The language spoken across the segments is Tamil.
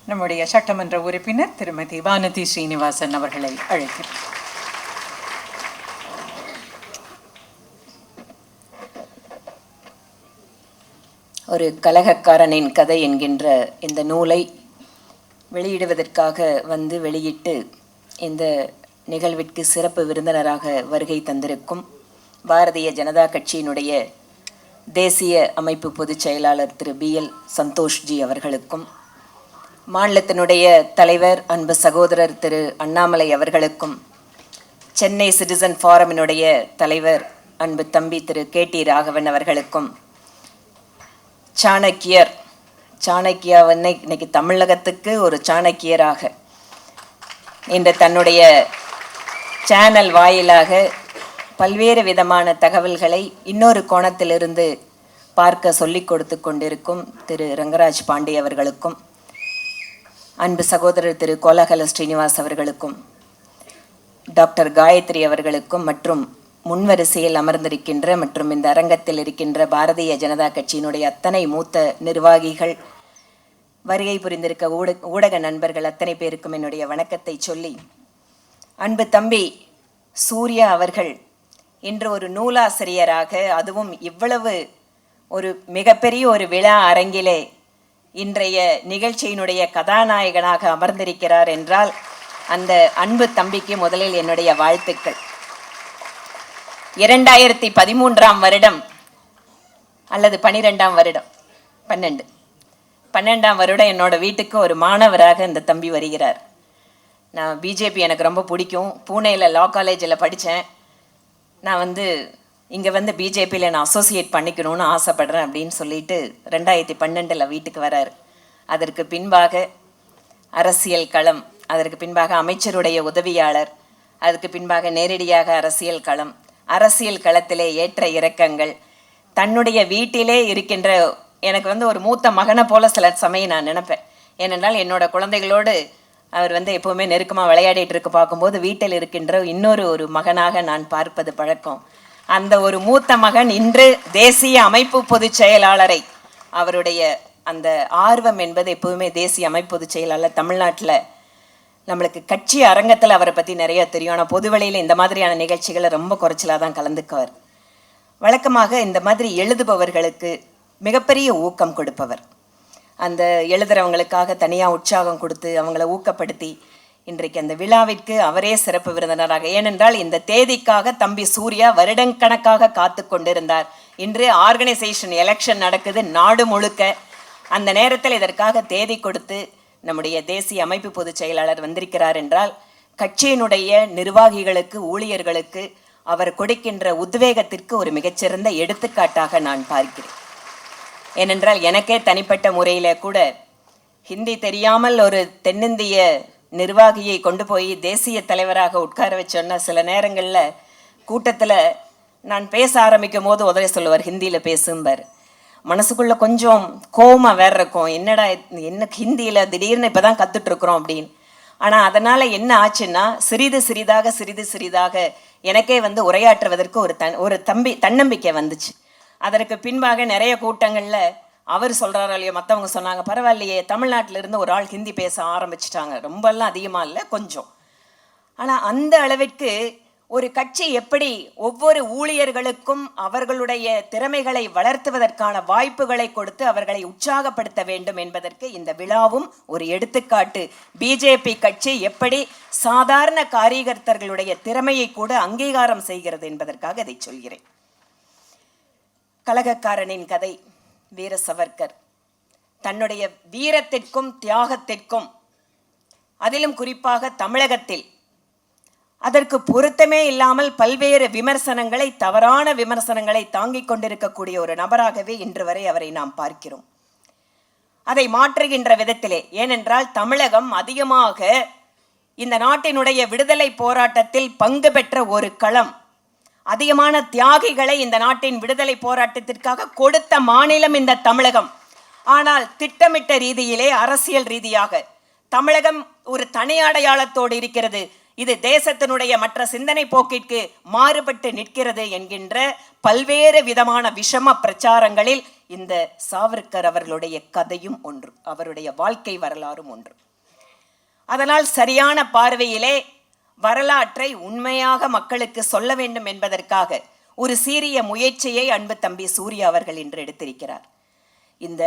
நம்முடைய சட்டமன்ற உறுப்பினர் திருமதி வானதி ஸ்ரீனிவாசன் அவர்களை அழைக்கிறேன். ஒரு கலகக்காரனின் கதை என்கின்ற இந்த நூலை வெளியிடுவதற்காக வந்து வெளியிட்டு இந்த நிகழ்விற்கு சிறப்பு விருந்தினராக வருகை தந்திருக்கும் பாரதிய ஜனதா கட்சியினுடைய தேசிய அமைப்பு பொதுச் செயலாளர் திரு BL சந்தோஷ்ஜி அவர்களுக்கும், மாநிலத்தினுடைய தலைவர் அன்பு சகோதரர் திரு அண்ணாமலை அவர்களுக்கும், சென்னை சிட்டிசன் ஃபாரமினுடைய தலைவர் அன்பு தம்பி திரு KT ராகவன் அவர்களுக்கும், சாணக்கியாவன்னை இன்னைக்கு தமிழகத்துக்கு ஒரு சாணக்கியராக இன்று தன்னுடைய சேனல் வாயிலாக பல்வேறு விதமான தகவல்களை இன்னொரு கோணத்திலிருந்து பார்க்க சொல்லிக் கொடுத்து கொண்டிருக்கும் திரு ரங்கராஜ் பாண்டே அவர்களுக்கும், அன்பு சகோதரர் திரு கோலாகல ஸ்ரீனிவாஸ் அவர்களுக்கும், டாக்டர் காயத்ரி அவர்களுக்கும், மற்றும் முன்வரிசையில் அமர்ந்திருக்கின்ற மற்றும் இந்த அரங்கத்தில் இருக்கின்ற பாரதிய ஜனதா கட்சியினுடைய அத்தனை மூத்த நிர்வாகிகள், வருகை புரிந்திருக்க ஊடக நண்பர்கள் அத்தனை பேருக்கும் என்னுடைய வணக்கத்தை சொல்லி, அன்பு தம்பி சூர்யா அவர்கள் இன்று ஒரு நூலாசிரியராக, அதுவும் இவ்வளவு ஒரு மிகப்பெரிய ஒரு விழா அரங்கிலே இன்றைய நிகழ்ச்சியினுடைய கதாநாயகனாக அமர்ந்திருக்கிறார் என்றால் அந்த அன்பு தம்பிக்கு முதலில் என்னுடைய வாழ்த்துக்கள். 2013ஆம் வருடம் அல்லது 12ஆம் வருடம் என்னோட வீட்டுக்கு ஒரு மாணவராக இந்த தம்பி வருகிறார். நான் பிஜேபி எனக்கு ரொம்ப பிடிக்கும், பூனேயில் லா காலேஜில் படித்தேன். நான் இங்கே பிஜேபியில் நான் அசோசியேட் பண்ணிக்கணும்னு ஆசைப்படுறேன் அப்படின்னு சொல்லிட்டு 2012 வீட்டுக்கு வரார். அதற்கு பின்பாக அரசியல் களம், அதற்கு பின்பாக அமைச்சருடைய உதவியாளர், அதுக்கு பின்பாக நேரடியாக அரசியல் களம், அரசியல் களத்திலே ஏற்ற இறக்கங்கள், தன்னுடைய வீட்டிலே இருக்கின்ற எனக்கு ஒரு மூத்த மகனை போல சில சமயம் நான் நினைப்பேன். ஏனென்றால் என்னோட குழந்தைகளோடு அவர் எப்போவுமே நெருக்கமாக விளையாடிட்டு இருக்க பார்க்கும்போது வீட்டில் இருக்கின்ற இன்னொரு மகனாக நான் பார்ப்பது பழக்கம். அந்த ஒரு மூத்த மகன் இன்று தேசிய அமைப்பு பொதுச் செயலாளரை, அவருடைய அந்த ஆர்வம் என்பது எப்போவுமே தேசிய அமைப்பு பொதுச் செயலாளர் தமிழ்நாட்டில் நம்மளுக்கு கட்சி அரங்கத்தில் அவரை பற்றி நிறைய தெரியும். ஆனால் பொதுவெளியில் இந்த மாதிரியான நிகழ்ச்சிகளை ரொம்ப குறைச்சலாக தான் கலந்துக்குவார். வழக்கமாக இந்த மாதிரி எழுதுபவர்களுக்கு மிகப்பெரிய ஊக்கம் கொடுப்பவர். அந்த எழுதுகிறவங்களுக்காக தனியாக உற்சாகம் கொடுத்து அவங்கள ஊக்கப்படுத்தி இன்றைக்கு அந்த விழாவிற்கு அவரே சிறப்பு விருந்தினராக, ஏனென்றால் இந்த தேதிக்காக தம்பி சூர்யா வருடக்கணக்காக காத்து கொண்டிருந்தார். இன்று ஆர்கனைசேஷன் எலெக்ஷன் நடக்குது நாடு முழுக்க. அந்த நேரத்தில் இதற்காக தேதி கொடுத்து நம்முடைய தேசிய அமைப்பு பொதுச் செயலாளர் வந்திருக்கிறார் என்றால் கட்சியினுடைய நிர்வாகிகளுக்கு, ஊழியர்களுக்கு அவர் கொடுக்கின்ற உத்வேகத்திற்கு ஒரு மிகச்சிறந்த எடுத்துக்காட்டாக நான் பார்க்கிறேன். ஏனென்றால் எனக்கே தனிப்பட்ட முறையில் கூட ஹிந்தி தெரியாமல் ஒரு தென்னிந்திய நிர்வாகியை கொண்டு போய் தேசிய தலைவராக உட்கார வச்சோன்னா சில நேரங்களில் கூட்டத்தில் நான் பேச ஆரம்பிக்கும் போது உதவி சொல்லுவார், ஹிந்தியில் பேசும்பார். மனசுக்குள்ளே கொஞ்சம் கோபமாக வேற இருக்கும், என்ன ஹிந்தியில் திடீர்னு இப்போ தான் கற்றுட்ருக்குறோம் அப்படின்னு. ஆனால் அதனால் என்ன ஆச்சுன்னா சிறிது சிறிதாக எனக்கே உரையாற்றுவதற்கு ஒரு தன்னம்பிக்கை வந்துச்சு. அதற்கு பின்பாக நிறைய கூட்டங்களில் அவர் சொல்கிறாரோ இல்லையோ, மற்றவங்க சொன்னாங்க பரவாயில்லையே தமிழ்நாட்டிலிருந்து ஒரு ஆள் ஹிந்தி பேச ஆரம்பிச்சிட்டாங்க, ரொம்பலாம் அதிகமாக இல்லை கொஞ்சம். ஆனால் அந்த அளவிற்கு ஒரு கட்சி எப்படி ஒவ்வொரு ஊழியர்களுக்கும் அவர்களுடைய திறமைகளை வளர்த்துவதற்கான வாய்ப்புகளை கொடுத்து அவர்களை உற்சாகப்படுத்த வேண்டும் என்பதற்கு இந்த விழாவும் ஒரு எடுத்துக்காட்டு. பிஜேபி கட்சி எப்படி சாதாரண காரியகர்த்தர்களுடைய திறமையை கூட அங்கீகாரம் செய்கிறது என்பதற்காக இதை சொல்கிறேன். கலகக்காரனின் கதை வீர சவர்கர் தன்னுடைய வீரத்திற்கும் தியாகத்திற்கும், அதிலும் குறிப்பாக தமிழகத்தில் அதற்கு பொருத்தமே இல்லாமல் பல்வேறு விமர்சனங்களை, தவறான விமர்சனங்களை தாங்கிக் கொண்டிருக்கக்கூடிய ஒரு நபராகவே இன்று வரை அவரை நாம் பார்க்கிறோம். அதை மாற்றுகின்ற விதத்திலே, ஏனென்றால் தமிழகம் அதிகமாக இந்த நாட்டினுடைய விடுதலை போராட்டத்தில் பங்கு பெற்ற ஒரு களம், அதிகமான தியாகிகளை இந்த நாட்டின் விடுதலை போராட்டத்திற்காக கொடுத்த மாநிலம் இந்த தமிழகம். ஆனால் திட்டமிட்ட ரீதியிலே, அரசியல் ரீதியாக தமிழகம் ஒரு தனி அடையாளத்தோடு இருக்கிறது. இது தேசத்தினுடைய மற்ற சிந்தனை போக்கிற்கு மாறுபட்டு நிற்கிறது என்கின்ற பல்வேறு விதமான விஷம பிரச்சாரங்களில் இந்த சாவர்கர் அவர்களுடைய கதையும் ஒன்று, அவருடைய வாழ்க்கை வரலாறும் ஒன்று. அதனால் சரியான பார்வையிலே வரலாற்றை உண்மையாக மக்களுக்கு சொல்ல வேண்டும் என்பதற்காக ஒரு சீரிய முயற்சியை அன்பு தம்பி சூர்யா அவர்கள் இன்று எடுத்திருக்கிறார். இந்த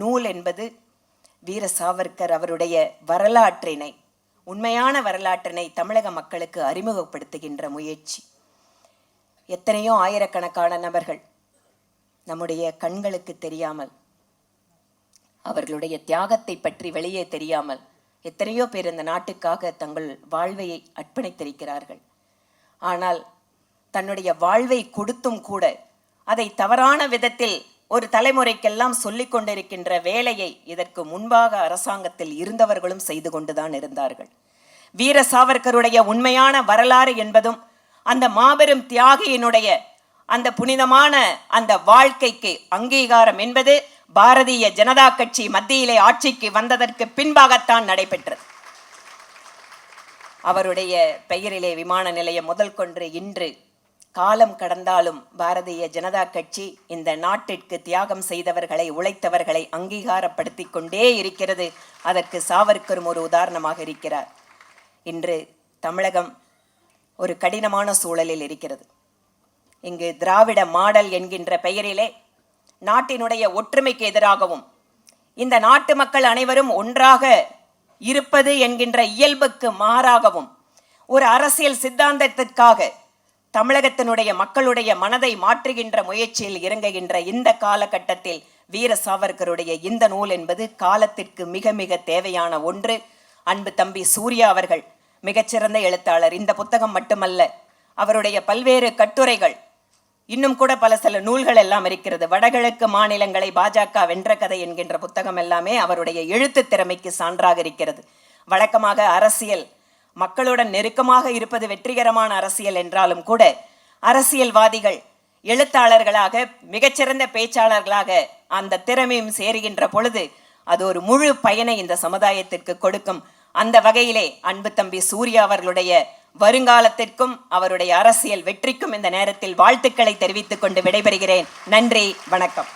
நூல் என்பது வீர சாவர்கர் அவருடைய வரலாற்றினை, உண்மையான வரலாற்றினை தமிழக மக்களுக்கு அறிமுகப்படுத்துகின்ற முயற்சி. எத்தனையோ ஆயிரக்கணக்கான நபர்கள் நம்முடைய கண்களுக்கு தெரியாமல், அவர்களுடைய தியாகத்தை பற்றி வெளியே தெரியாமல் எத்தனையோ பேர் இந்த நாட்டுக்காக தங்கள் வாழ்வை அர்ப்பணித்திருக்கிறார்கள். ஆனால் தன்னுடைய வாழ்வை கொடுத்தும் கூட அதை தவறான விதத்தில் ஒரு தலைமுறைக்கெல்லாம் சொல்லிக் கொண்டிருக்கின்ற வேலையை இதற்கு முன்பாக அரசாங்கத்தில் இருந்தவர்களும் செய்து கொண்டுதான் இருந்தார்கள். வீர சாவர்கருடைய உண்மையான வரலாறு என்பதும் அந்த மாபெரும் தியாகியினுடைய அந்த புனிதமான அந்த வாழ்க்கைக்கு அங்கீகாரம் என்பது பாரதிய ஜனதா கட்சி மத்தியிலே ஆட்சிக்கு வந்ததற்கு பின்பாகத்தான் நடைபெற்றது. அவருடைய பெயரிலே விமான நிலையம் முதல் கொண்டு இன்று காலம் கடந்தாலும் பாரதிய ஜனதா கட்சி இந்த நாட்டிற்கு தியாகம் செய்தவர்களை, உழைத்தவர்களை அங்கீகாரப்படுத்தி கொண்டே இருக்கிறது. அதற்கு சாவர்கரும் ஒரு உதாரணமாக இருக்கிறார். இன்று தமிழகம் ஒரு கடினமான சூழலில் இருக்கிறது. இங்கு திராவிட மாடல் என்கின்ற பெயரிலே நாட்டினுடைய ஒற்றுமைக்கு எதிராகவும், இந்த நாட்டு மக்கள் அனைவரும் ஒன்றாக இருப்பது என்கின்ற இயல்புக்கு மாறாகவும் ஒரு அரசியல் சித்தாந்தத்திற்காக தமிழகத்தினுடைய மக்களுடைய மனதை மாற்றுகின்ற முயற்சியில் இறங்குகின்ற இந்த காலகட்டத்தில் வீர சாவர்கருடைய இந்த நூல் என்பது காலத்திற்கு மிக மிக தேவையான ஒன்று. அன்பு தம்பி சூர்யா அவர்கள் மிகச்சிறந்த எழுத்தாளர். இந்த புத்தகம் மட்டுமல்ல, அவருடைய பல்வேறு கட்டுரைகள், இன்னும் கூட சில நூல்கள் எல்லாம் இருக்கிறது. வடகிழக்கு மாநிலங்களை பாஜக வென்ற கதை என்கின்ற புத்தகம் எல்லாமே அவருடைய எழுத்து திறமைக்கு சான்றாக இருக்கிறது. வழக்கமாக அரசியல் மக்களுடன் நெருக்கமாக இருப்பது வெற்றிகரமான அரசியல் என்றாலும் கூட அரசியல்வாதிகள் எழுத்தாளர்களாக, மிகச்சிறந்த பேச்சாளர்களாக அந்த திறமையும் சேருகின்ற பொழுது அது ஒரு முழு பயனை இந்த சமுதாயத்திற்கு கொடுக்கும். அந்த வகையிலே அன்பு தம்பி சூர்யா அவர்களுடைய வருங்காலத்திற்கும் அவருடைய அரசியல் வெற்றிக்கும் இந்த நேரத்தில் வாழ்த்துக்களை தெரிவித்துக் கொண்டு விடைபெறுகிறேன். நன்றி, வணக்கம்.